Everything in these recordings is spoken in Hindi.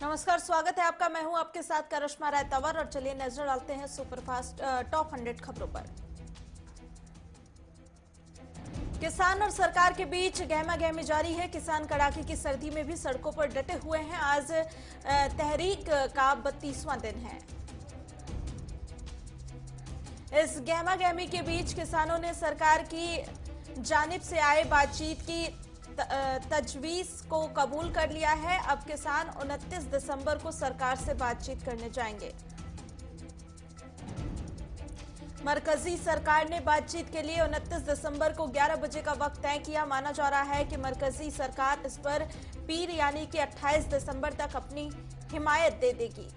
नमस्कार, स्वागत है आपका। मैं हूं आपके साथ करिश्मा राय तंवर और चलिए नजर डालते हैं सुपरफास्ट टॉप 100 खबरों पर। किसान और सरकार के बीच गहमा गहमी जारी है। किसान कड़ाके की सर्दी में भी सड़कों पर डटे हुए हैं। आज तहरीक का 32वां दिन है। इस गहमा गहमी के बीच किसानों ने सरकार की जानिब से आए बातचीत की तजवीज को कबूल कर लिया है। अब किसान 29 दिसंबर को सरकार से बातचीत करने जाएंगे। मरकजी सरकार ने बातचीत के लिए 29 दिसंबर को 11 बजे का वक्त तय किया। माना जा रहा है कि मरकजी सरकार इस पर पीर यानी कि 28 दिसंबर तक अपनी हिमायत दे देगी।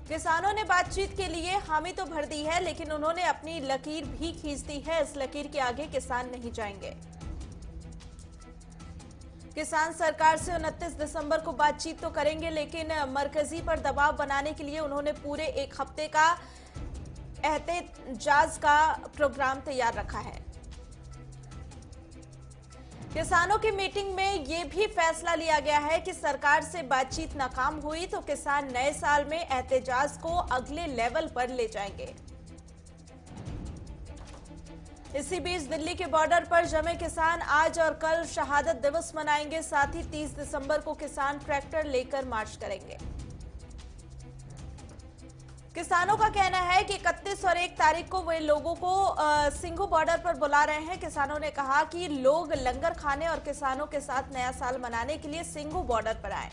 किसानों ने बातचीत के लिए हामी तो भर दी है, लेकिन उन्होंने अपनी लकीर भी खींच दी है। इस लकीर के आगे किसान नहीं जाएंगे। किसान सरकार से 29 दिसंबर को बातचीत तो करेंगे, लेकिन मरकजी पर दबाव बनाने के लिए उन्होंने पूरे एक हफ्ते का एहतजाज का प्रोग्राम तैयार रखा है। किसानों की मीटिंग में यह भी फैसला लिया गया है कि सरकार से बातचीत नाकाम हुई तो किसान नए साल में एहतजाज को अगले लेवल पर ले जाएंगे। इसी बीच दिल्ली के बॉर्डर पर जमे किसान आज और कल शहादत दिवस मनाएंगे। साथ ही 30 दिसंबर को किसान ट्रैक्टर लेकर मार्च करेंगे। किसानों का कहना है कि 31 और 1 तारीख को वे लोगों को सिंघू बॉर्डर पर बुला रहे हैं। किसानों ने कहा कि लोग लंगर खाने और किसानों के साथ नया साल मनाने के लिए सिंघू बॉर्डर पर आए।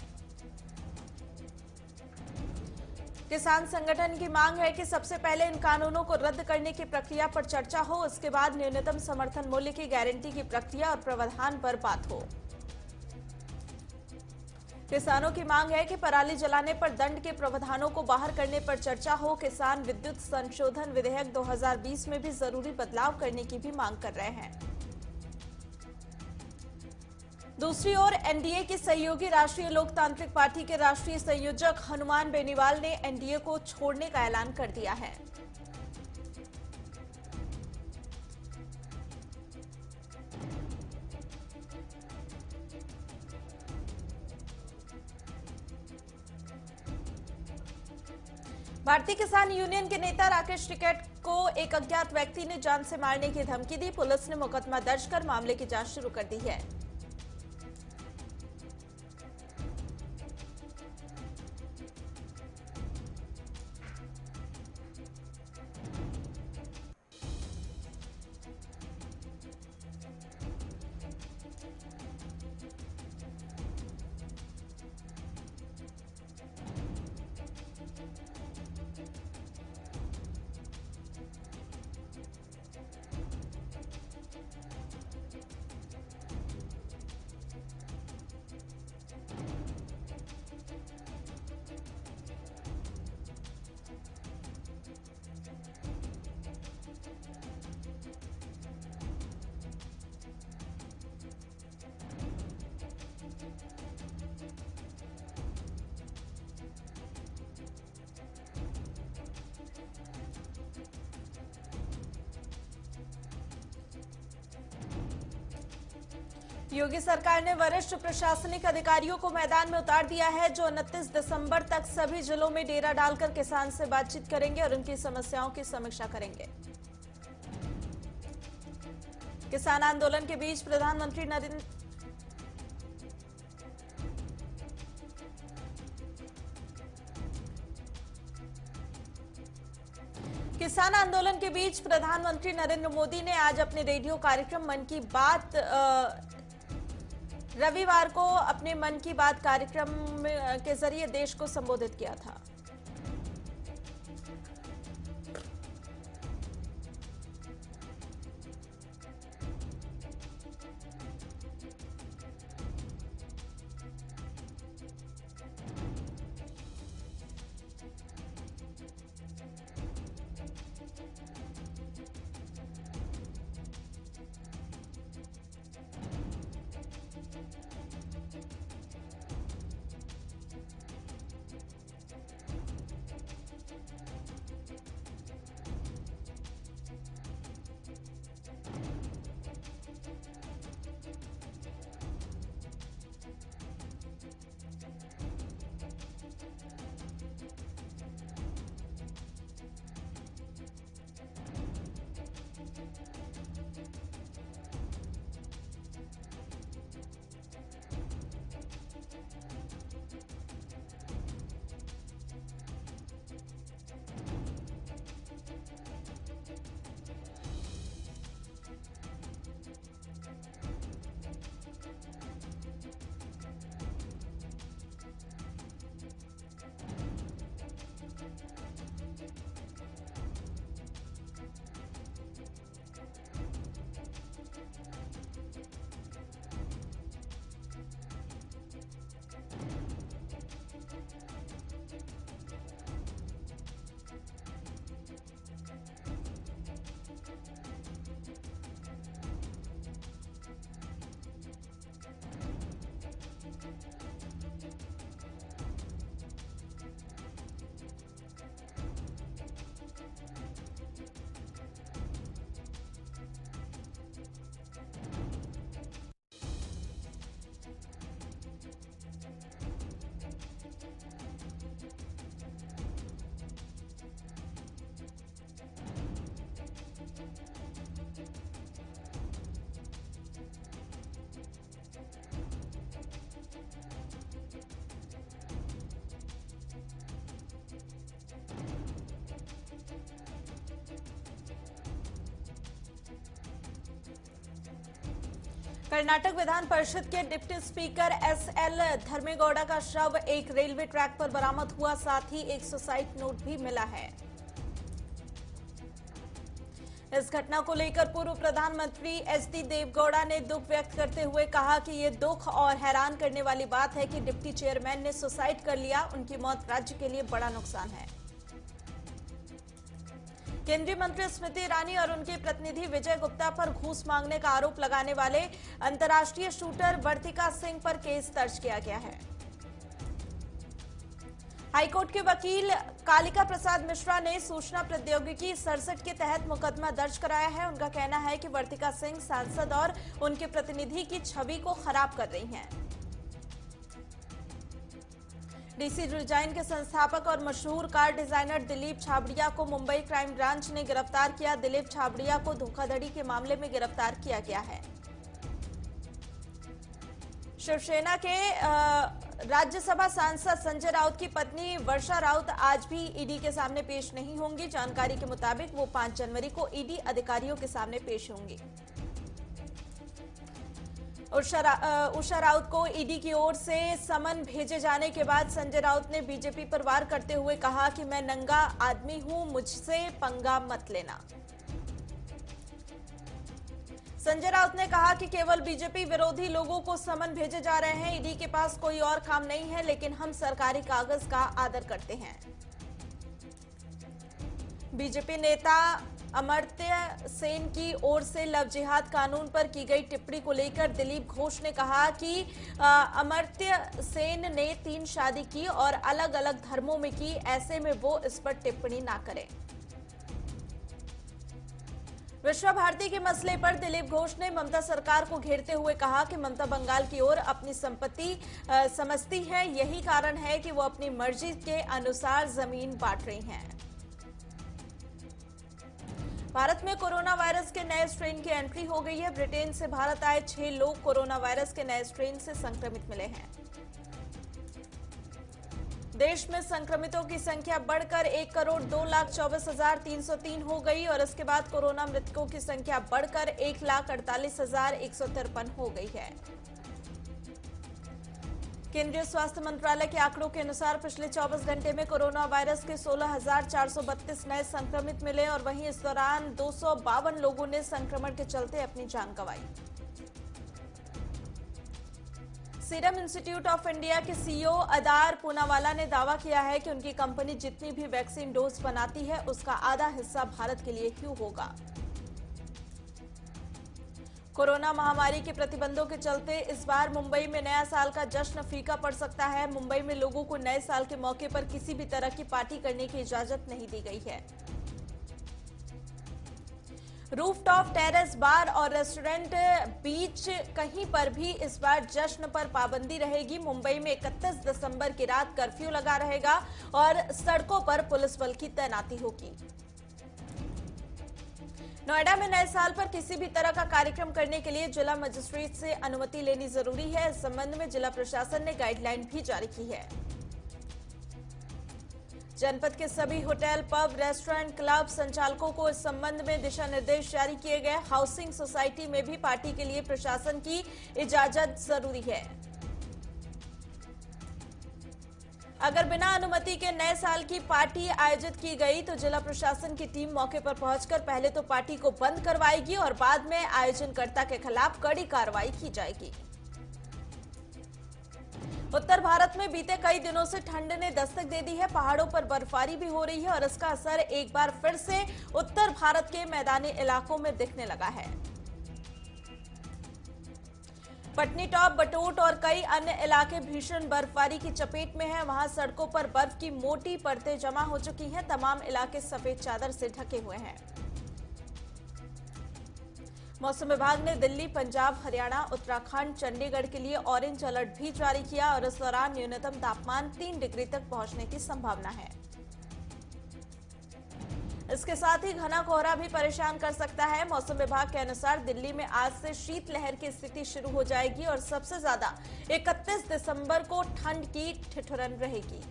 किसान संगठन की मांग है कि सबसे पहले इन कानूनों को रद्द करने की प्रक्रिया पर चर्चा हो, उसके बाद न्यूनतम समर्थन मूल्य की गारंटी की प्रक्रिया और प्रावधान पर बात हो। किसानों की मांग है कि पराली जलाने पर दंड के प्रावधानों को बाहर करने पर चर्चा हो। किसान विद्युत संशोधन विधेयक 2020 में भी जरूरी बदलाव करने की भी मांग कर रहे हैं। दूसरी ओर एनडीए की सहयोगी राष्ट्रीय लोकतांत्रिक पार्टी के राष्ट्रीय संयोजक हनुमान बेनीवाल ने एनडीए को छोड़ने का ऐलान कर दिया है। भारतीय किसान यूनियन के नेता राकेश टिकैत को एक अज्ञात व्यक्ति ने जान से मारने की धमकी दी। पुलिस ने मुकदमा दर्ज कर मामले की जांच शुरू कर दी है। योगी सरकार ने वरिष्ठ प्रशासनिक अधिकारियों को मैदान में उतार दिया है, जो 29 दिसंबर तक सभी जिलों में डेरा डालकर किसान से बातचीत करेंगे और उनकी समस्याओं की समीक्षा करेंगे। किसान आंदोलन के बीच प्रधानमंत्री नरेंद्र मोदी ने आज अपने रेडियो कार्यक्रम मन की बात रविवार को अपने मन की बात कार्यक्रम के जरिए देश को संबोधित किया था। कर्नाटक विधान परिषद के डिप्टी स्पीकर एसएल धर्मेगौड़ा का शव एक रेलवे ट्रैक पर बरामद हुआ, साथ ही 160 नोट भी मिला है। इस घटना को लेकर पूर्व प्रधानमंत्री एचडी देवेगौड़ा ने दुख व्यक्त करते हुए कहा कि ये दुख और हैरान करने वाली बात है कि डिप्टी चेयरमैन ने सुसाइड कर लिया। उनकी मौत राज्य के लिए बड़ा नुकसान है। केंद्रीय मंत्री स्मृति ईरानी और उनके प्रतिनिधि विजय गुप्ता पर घूस मांगने का आरोप लगाने वाले अंतर्राष्ट्रीय शूटर वर्तिका सिंह पर केस दर्ज किया गया है। हाईकोर्ट के वकील कालिका प्रसाद मिश्रा ने सूचना प्रौद्योगिकी 67 के तहत मुकदमा दर्ज कराया है। उनका कहना है कि वर्तिका सिंह सांसद और उनके प्रतिनिधि की छवि को खराब कर रही हैं। डीसी डिजाइन के संस्थापक और मशहूर कार डिजाइनर दिलीप छाबड़िया को मुंबई क्राइम ब्रांच ने गिरफ्तार किया। दिलीप छाबड़िया को धोखाधड़ी के मामले में गिरफ्तार किया गया है। शिवसेना के राज्यसभा सांसद संजय राउत की पत्नी वर्षा राउत आज भी ईडी के सामने पेश नहीं होंगी। जानकारी के मुताबिक वो 5 जनवरी को ईडी अधिकारियों के सामने पेश होंगी। उषा राउत को ईडी की ओर से समन भेजे जाने के बाद संजय राउत ने बीजेपी पर वार करते हुए कहा कि मैं नंगा आदमी हूं, मुझसे पंगा मत लेना। संजय राउत ने कहा कि केवल बीजेपी विरोधी लोगों को समन भेजे जा रहे हैं। ईडी के पास कोई और काम नहीं है, लेकिन हम सरकारी कागज का आदर करते हैं। बीजेपी नेता अमर्त्य सेन की ओर से लव जिहाद कानून पर की गई टिप्पणी को लेकर दिलीप घोष ने कहा कि अमर्त्य सेन ने 3 शादी की और अलग अलग धर्मों में की, ऐसे में वो इस पर टिप्पणी ना करें। विश्व भारती के मसले पर दिलीप घोष ने ममता सरकार को घेरते हुए कहा कि ममता बंगाल की ओर अपनी संपत्ति समझती है, यही कारण है कि वो अपनी मर्जी के अनुसार जमीन बांट रही हैं। भारत में कोरोना वायरस के नए स्ट्रेन की एंट्री हो गई है। ब्रिटेन से भारत आए 6 लोग कोरोना वायरस के नए स्ट्रेन से संक्रमित मिले हैं। देश में संक्रमितों की संख्या बढ़कर 1,02,24,303 हो गई और इसके बाद कोरोना मृतकों की संख्या बढ़कर 1,48,153 हो गई है। केंद्रीय स्वास्थ्य मंत्रालय के आंकड़ों के अनुसार पिछले 24 घंटे में कोरोना वायरस के 16,432 नए संक्रमित मिले और वहीं इस दौरान 252 लोगों ने संक्रमण के चलते अपनी जान गंवाई। सीरम इंस्टीट्यूट ऑफ इंडिया के सीईओ अदार पूनावाला ने दावा किया है कि उनकी कंपनी जितनी भी वैक्सीन डोज बनाती है उसका आधा हिस्सा भारत के लिए ही होगा। कोरोना महामारी के प्रतिबंधों के चलते इस बार मुंबई में नया साल का जश्न फीका पड़ सकता है। मुंबई में लोगों को नए साल के मौके पर किसी भी तरह की पार्टी करने की इजाजत नहीं दी गई है। रूफटॉप, टेरेस, बार और रेस्टोरेंट, बीच कहीं पर भी इस बार जश्न पर पाबंदी रहेगी। मुंबई में 31 दिसंबर की रात कर्फ्यू लगा रहेगा और सड़कों पर पुलिस बल की तैनाती होगी। नोएडा में नए साल पर किसी भी तरह का कार्यक्रम करने के लिए जिला मजिस्ट्रेट से अनुमति लेनी जरूरी है। इस संबंध में जिला प्रशासन ने गाइडलाइन भी जारी की है। जनपद के सभी होटल, पब, रेस्टोरेंट, क्लब संचालकों को इस संबंध में दिशा निर्देश जारी किए गए। हाउसिंग सोसाइटी में भी पार्टी के लिए प्रशासन की इजाजत जरूरी है। अगर बिना अनुमति के नए साल की पार्टी आयोजित की गई तो जिला प्रशासन की टीम मौके पर पहुंचकर पहले तो पार्टी को बंद करवाएगी और बाद में आयोजनकर्ता के खिलाफ कड़ी कार्रवाई की जाएगी। उत्तर भारत में बीते कई दिनों से ठंड ने दस्तक दे दी है। पहाड़ों पर बर्फबारी भी हो रही है और इसका असर एक बार फिर से उत्तर भारत के मैदानी इलाकों में दिखने लगा है। पटनीटॉप, बटोट और कई अन्य इलाके भीषण बर्फबारी की चपेट में हैं। वहां सड़कों पर बर्फ की मोटी परतें जमा हो चुकी हैं। तमाम इलाके सफेद चादर से ढके हुए हैं। मौसम विभाग ने दिल्ली, पंजाब, हरियाणा, उत्तराखंड, चंडीगढ़ के लिए ऑरेंज अलर्ट भी जारी किया और इस दौरान न्यूनतम तापमान 3 डिग्री तक पहुंचने की संभावना है। इसके साथ ही घना कोहरा भी परेशान कर सकता है। मौसम विभाग के अनुसार दिल्ली में आज से शीतलहर की स्थिति शुरू हो जाएगी और सबसे ज्यादा 31 दिसंबर को ठंड की ठिठुरन रहेगी।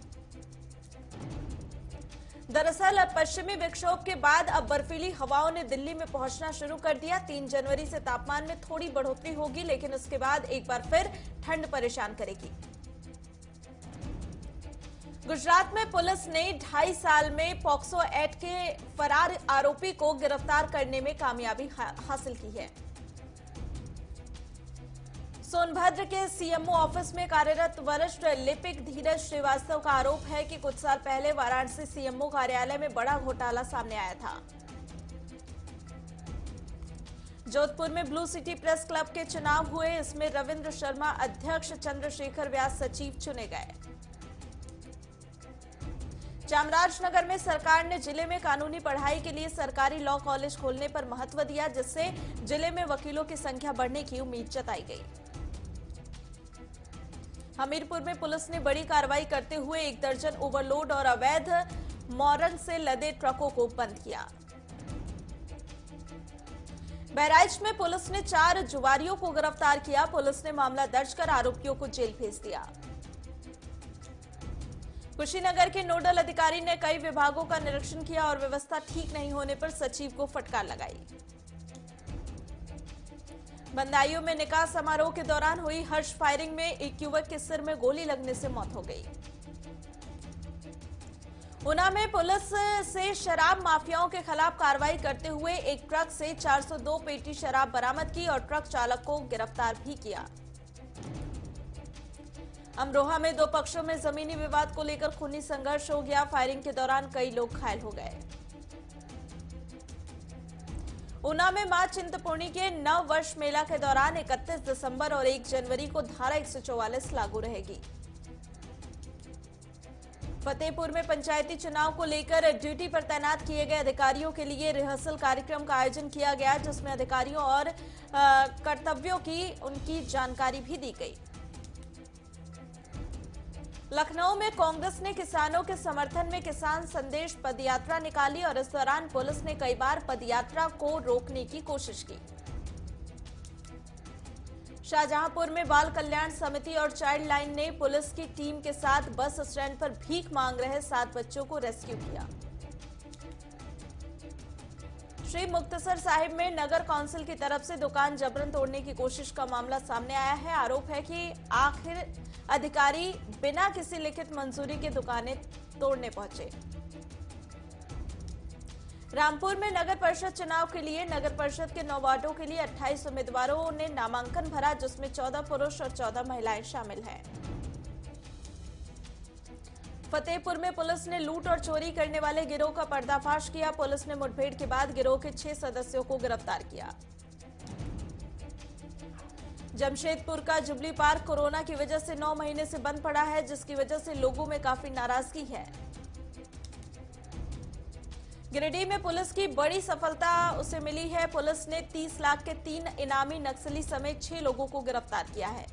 दरअसल पश्चिमी विक्षोभ के बाद अब बर्फीली हवाओं ने दिल्ली में पहुंचना शुरू कर दिया। 3 जनवरी से तापमान में थोड़ी बढ़ोतरी होगी, लेकिन उसके बाद एक बार फिर ठंड परेशान करेगी। गुजरात में पुलिस ने 2.5 साल में पॉक्सो एक्ट के फरार आरोपी को गिरफ्तार करने में कामयाबी हासिल की है। सोनभद्र के सीएमओ ऑफिस में कार्यरत वरिष्ठ लिपिक धीरज श्रीवास्तव का आरोप है कि कुछ साल पहले वाराणसी सीएमओ कार्यालय में बड़ा घोटाला सामने आया था। जोधपुर में ब्लू सिटी प्रेस क्लब के चुनाव हुए। इसमें रविंद्र शर्मा अध्यक्ष, चंद्रशेखर व्यास सचिव चुने गए। चामराजनगर में सरकार ने जिले में कानूनी पढ़ाई के लिए सरकारी लॉ कॉलेज खोलने पर महत्व दिया, जिससे जिले में वकीलों की संख्या बढ़ने की उम्मीद जताई गई। हमीरपुर में पुलिस ने बड़ी कार्रवाई करते हुए 1 दर्जन ओवरलोड और अवैध मॉरल से लदे ट्रकों को बंद किया। बहराइच में पुलिस ने 4 जुआरियों को गिरफ्तार किया। पुलिस ने मामला दर्ज कर आरोपियों को जेल भेज दिया। कुशीनगर के नोडल अधिकारी ने कई विभागों का निरीक्षण किया और व्यवस्था ठीक नहीं होने पर सचिव को फटकार लगाई। बंदायूं में निकाह समारोह के दौरान हुई हर्ष फायरिंग में एक युवक के सिर में गोली लगने से मौत हो गई। ऊना में पुलिस से शराब माफियाओं के खिलाफ कार्रवाई करते हुए एक ट्रक से 402 पेटी शराब बरामद की और ट्रक चालक को गिरफ्तार भी किया। अमरोहा में 2 पक्षों में जमीनी विवाद को लेकर खूनी संघर्ष हो गया। फायरिंग के दौरान कई लोग घायल हो गए। ऊना में मां चिंतपूर्णी के नव वर्ष मेला के दौरान 31 दिसंबर और 1 जनवरी को धारा 144 लागू रहेगी। फतेहपुर में पंचायती चुनाव को लेकर ड्यूटी पर तैनात किए गए अधिकारियों के लिए रिहर्सल कार्यक्रम का आयोजन किया गया, जिसमें अधिकारियों और कर्तव्यों की उनकी जानकारी भी दी गई। लखनऊ में कांग्रेस ने किसानों के समर्थन में किसान संदेश पदयात्रा निकाली और इस दौरान पुलिस ने कई बार पदयात्रा को रोकने की कोशिश की। शाहजहांपुर में बाल कल्याण समिति और चाइल्ड लाइन ने पुलिस की टीम के साथ बस स्टैंड पर भीख मांग रहे 7 बच्चों को रेस्क्यू किया। श्री मुक्तसर साहिब में नगर काउंसिल की तरफ से दुकान जबरन तोड़ने की कोशिश का मामला सामने आया है। आरोप है कि आखिर अधिकारी बिना किसी लिखित मंजूरी के दुकानें तोड़ने पहुंचे। रामपुर में नगर परिषद चुनाव के लिए नगर परिषद के 9 वार्डों के लिए 28 उम्मीदवारों ने नामांकन भरा, जिसमें 14 पुरुष और 14 महिलाएं शामिल हैं। फतेहपुर में पुलिस ने लूट और चोरी करने वाले गिरोह का पर्दाफाश किया। पुलिस ने मुठभेड़ के बाद गिरोह के 6 सदस्यों को गिरफ्तार किया। जमशेदपुर का जुबली पार्क कोरोना की वजह से 9 महीने से बंद पड़ा है, जिसकी वजह से लोगों में काफी नाराजगी है। गिरिडीह में पुलिस की बड़ी सफलता उसे मिली है। पुलिस ने 30 लाख के 3 इनामी नक्सली समेत 6 लोगों को गिरफ्तार किया है।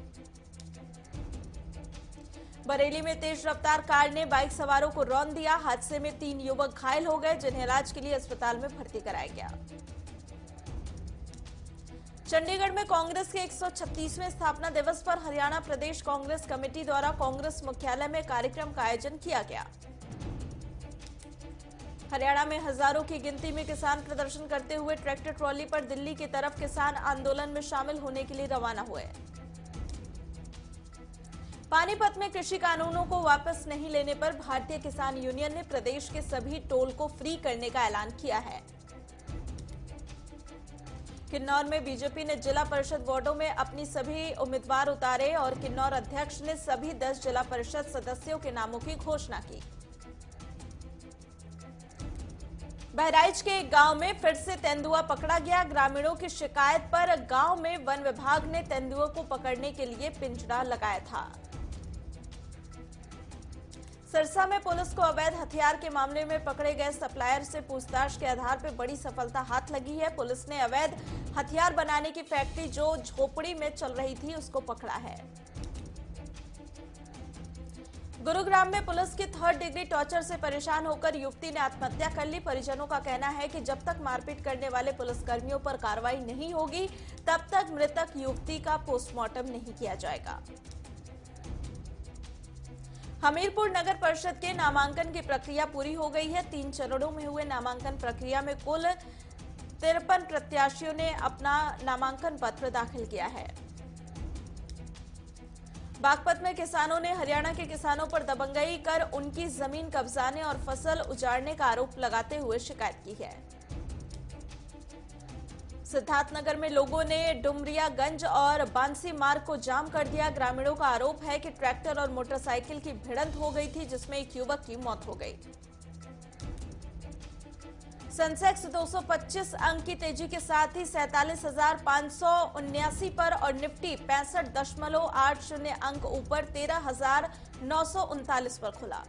बरेली में तेज रफ्तार कार ने बाइक सवारों को रौंद दिया। हादसे में 3 युवक घायल हो गए, जिन्हें इलाज के लिए अस्पताल में भर्ती कराया गया। चंडीगढ़ में कांग्रेस के 136वें स्थापना दिवस पर हरियाणा प्रदेश कांग्रेस कमेटी द्वारा कांग्रेस मुख्यालय में कार्यक्रम का आयोजन किया गया। हरियाणा में हजारों की गिनती में किसान प्रदर्शन करते हुए ट्रैक्टर ट्रॉली पर दिल्ली की तरफ किसान आंदोलन में शामिल होने के लिए रवाना हुए। पानीपत में कृषि कानूनों को वापस नहीं लेने पर भारतीय किसान यूनियन ने प्रदेश के सभी टोल को फ्री करने का ऐलान किया है। किन्नौर में बीजेपी ने जिला परिषद वार्डों में अपनी सभी उम्मीदवार उतारे और किन्नौर अध्यक्ष ने सभी 10 जिला परिषद सदस्यों के नामों की घोषणा की। बहराइच के एक गांव में फिर से तेंदुआ पकड़ा गया। ग्रामीणों की शिकायत पर गांव में वन विभाग ने तेंदुए को पकड़ने के लिए पिंजरा लगाया था। सिरसा में पुलिस को अवैध हथियार के मामले में पकड़े गए सप्लायर से पूछताछ के आधार पर बड़ी सफलता हाथ लगी है। पुलिस ने अवैध हथियार बनाने की फैक्ट्री जो झोपड़ी में चल रही थी उसको पकड़ा है। गुरुग्राम में पुलिस की 3rd डिग्री टॉर्चर से परेशान होकर युवती ने आत्महत्या कर ली। परिजनों का कहना है कि जब तक मारपीट करने वाले पुलिसकर्मियों पर कार्रवाई नहीं होगी तब तक मृतक युवती का पोस्टमार्टम नहीं किया जाएगा। हमीरपुर नगर परिषद के नामांकन की प्रक्रिया पूरी हो गई है। 3 चरणों में हुए नामांकन प्रक्रिया में कुल 53 प्रत्याशियों ने अपना नामांकन पत्र दाखिल किया है। बागपत में किसानों ने हरियाणा के किसानों पर दबंगई कर उनकी जमीन कब्जाने और फसल उजाड़ने का आरोप लगाते हुए शिकायत की है। सिद्धार्थनगर में लोगों ने डुमरियागंज और बांसी मार्ग को जाम कर दिया। ग्रामीणों का आरोप है कि ट्रैक्टर और मोटरसाइकिल की भिड़ंत हो गई थी, जिसमें एक युवक की मौत हो गई। सेंसेक्स 225 अंक की तेजी के साथ ही 47,579 पर और निफ्टी 65.80 अंक ऊपर 13,939 पर खुला।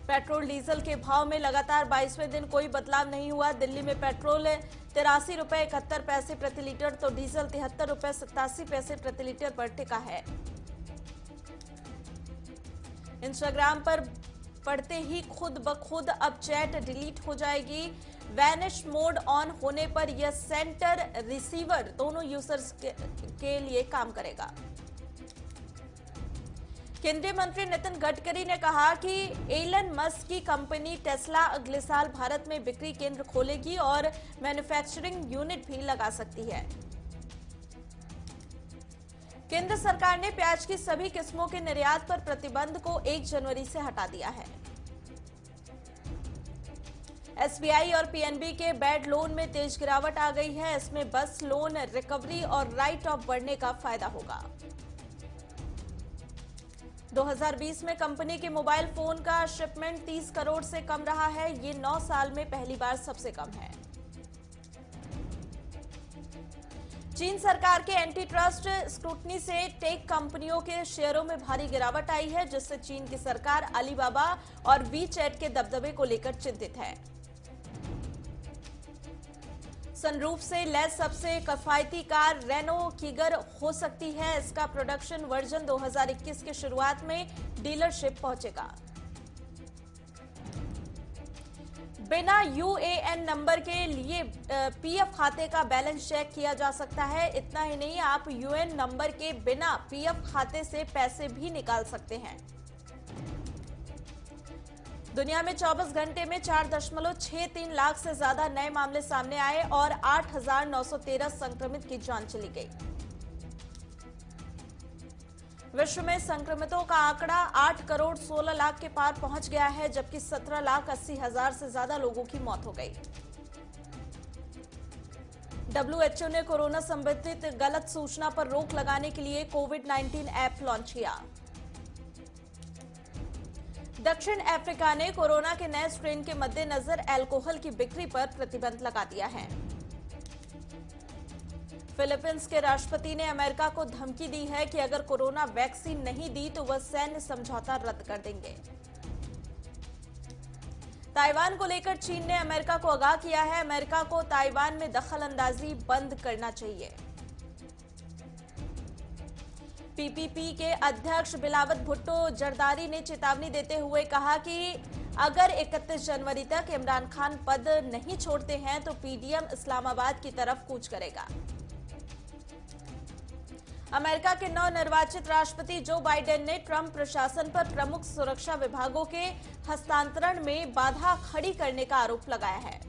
पेट्रोल डीजल के भाव में लगातार 22वें दिन कोई बदलाव नहीं हुआ। दिल्ली में पेट्रोल 83 रुपए 71 पैसे प्रति लीटर तो डीजल 73 रुपए 87 पैसे प्रति लीटर पर टिका है। इंस्टाग्राम पर पढ़ते ही खुद ब खुद अब चैट डिलीट हो जाएगी। वैनिश मोड ऑन होने पर यह सेंटर रिसीवर दोनों यूजर्स के लिए काम करेगा। केंद्रीय मंत्री नितिन गडकरी ने कहा कि एलन मस्क की कंपनी टेस्ला अगले साल भारत में बिक्री केंद्र खोलेगी और मैन्युफैक्चरिंग यूनिट भी लगा सकती है। केंद्र सरकार ने प्याज की सभी किस्मों के निर्यात पर प्रतिबंध को 1 जनवरी से हटा दिया है। एसबीआई और पीएनबी के बैड लोन में तेज गिरावट आ गई है। इसमें बस लोन रिकवरी और राइट ऑफ बढ़ने का फायदा होगा। 2020 में कंपनी के मोबाइल फोन का शिपमेंट 30 करोड़ से कम रहा है। ये 9 साल में पहली बार सबसे कम है। चीन सरकार के एंटी ट्रस्ट स्क्रूटनी से टेक कंपनियों के शेयरों में भारी गिरावट आई है, जिससे चीन की सरकार अलीबाबा और वीचैट के दबदबे को लेकर चिंतित है। सनरूफ से लैस सबसे किफायती कार रेनो किगर हो सकती है। इसका प्रोडक्शन वर्जन 2021 की शुरुआत में डीलरशिप पहुंचेगा। बिना यूएएन नंबर के लिए पीएफ खाते का बैलेंस चेक किया जा सकता है। इतना ही नहीं, आप यूएएन नंबर के बिना पीएफ खाते से पैसे भी निकाल सकते हैं। दुनिया में 24 घंटे में 4.63 लाख से ज्यादा नए मामले सामने आए और 8,913 संक्रमित की जान चली गई। विश्व में संक्रमितों का आंकड़ा 8 करोड़ 16 लाख के पार पहुंच गया है, जबकि 17,80,000 से ज्यादा लोगों की मौत हो गई। डब्ल्यूएचओ ने कोरोना संबंधित गलत सूचना पर रोक लगाने के लिए कोविड-19 ऐप लॉन्च किया। दक्षिण अफ्रीका ने कोरोना के नए स्ट्रेन के मद्देनजर अल्कोहल की बिक्री पर प्रतिबंध लगा दिया है। फिलीपींस के राष्ट्रपति ने अमेरिका को धमकी दी है कि अगर कोरोना वैक्सीन नहीं दी तो वह सैन्य समझौता रद्द कर देंगे। ताइवान को लेकर चीन ने अमेरिका को आगाह किया है। अमेरिका को ताइवान में दखल अंदाजी बंद करना चाहिए। पीपीपी के अध्यक्ष बिलावत भुट्टो जरदारी ने चेतावनी देते हुए कहा कि अगर 31 जनवरी तक इमरान खान पद नहीं छोड़ते हैं तो पीडीएम इस्लामाबाद की तरफ कूच करेगा। अमेरिका के नवनिर्वाचित राष्ट्रपति जो बाइडेन ने ट्रंप प्रशासन पर प्रमुख सुरक्षा विभागों के हस्तांतरण में बाधा खड़ी करने का आरोप लगाया है।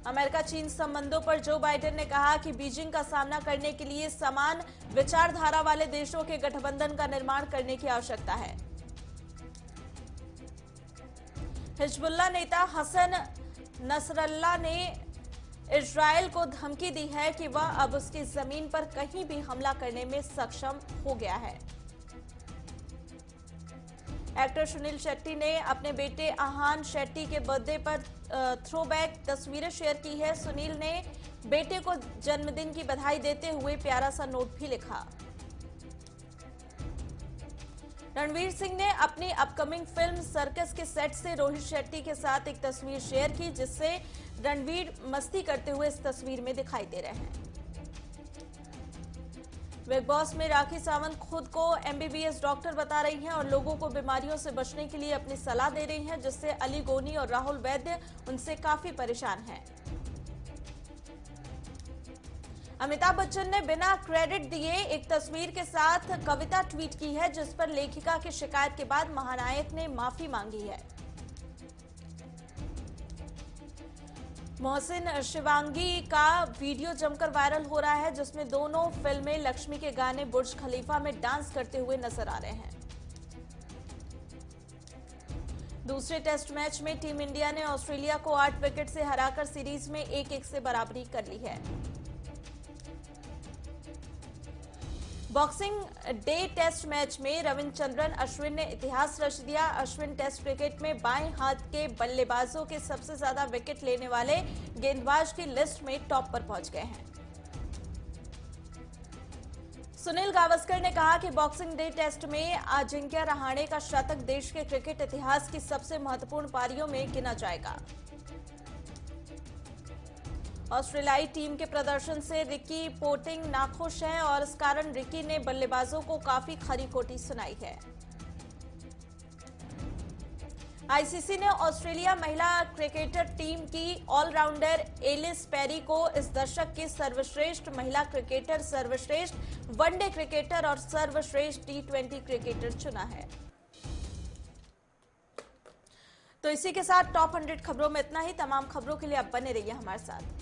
अमेरिका चीन संबंधों पर जो बाइडेन ने कहा कि बीजिंग का सामना करने के लिए समान विचारधारा वाले देशों के गठबंधन का निर्माण करने की आवश्यकता है। हिजबुल्लाह नेता हसन नसरल्लाह ने इजरायल को धमकी दी है कि वह अब उसकी जमीन पर कहीं भी हमला करने में सक्षम हो गया है। एक्टर सुनील शेट्टी ने अपने बेटे आहान शेट्टी के बर्थडे पर थ्रोबैक तस्वीरें शेयर की है। सुनील ने बेटे को जन्मदिन की बधाई देते हुए प्यारा सा नोट भी लिखा। रणवीर सिंह ने अपनी अपकमिंग फिल्म सर्कस के सेट से रोहित शेट्टी के साथ एक तस्वीर शेयर की, जिससे रणवीर मस्ती करते हुए इस तस्वीर में दिखाई दे रहे हैं। बिग बॉस में राखी सावंत खुद को एमबीबीएस डॉक्टर बता रही हैं और लोगों को बीमारियों से बचने के लिए अपनी सलाह दे रही हैं, जिससे अली गोनी और राहुल वैद्य उनसे काफी परेशान हैं। अमिताभ बच्चन ने बिना क्रेडिट दिए एक तस्वीर के साथ कविता ट्वीट की है, जिस पर लेखिका की शिकायत के बाद महानायक ने माफी मांगी है। मोहसिन शिवांगी का वीडियो जमकर वायरल हो रहा है, जिसमें दोनों फिल्में लक्ष्मी के गाने बुर्ज खलीफा में डांस करते हुए नजर आ रहे हैं। दूसरे टेस्ट मैच में टीम इंडिया ने ऑस्ट्रेलिया को 8 विकेट से हराकर सीरीज में 1-1 से बराबरी कर ली है। बॉक्सिंग डे टेस्ट मैच में रविचंद्रन अश्विन ने इतिहास रच दिया। अश्विन टेस्ट क्रिकेट में बाएं हाथ के बल्लेबाजों के सबसे ज्यादा विकेट लेने वाले गेंदबाज की लिस्ट में टॉप पर पहुंच गए हैं। सुनील गावस्कर ने कहा कि बॉक्सिंग डे टेस्ट में अजिंक्य रहाणे का शतक देश के क्रिकेट इतिहास की सबसे महत्वपूर्ण पारियों में गिना जाएगा। ऑस्ट्रेलियाई टीम के प्रदर्शन से रिकी पोंटिंग नाखुश हैं और इस कारण रिकी ने बल्लेबाजों को काफी खरी खोटी सुनाई है। आईसीसी ने ऑस्ट्रेलिया महिला क्रिकेटर टीम की ऑलराउंडर एलिस पेरी को इस दशक की सर्वश्रेष्ठ महिला क्रिकेटर, सर्वश्रेष्ठ वनडे क्रिकेटर और सर्वश्रेष्ठ टी20 क्रिकेटर चुना है। तो इसी के साथ टॉप 100 खबरों में इतना ही। तमाम खबरों के लिए आप बने रहिए हमारे साथ।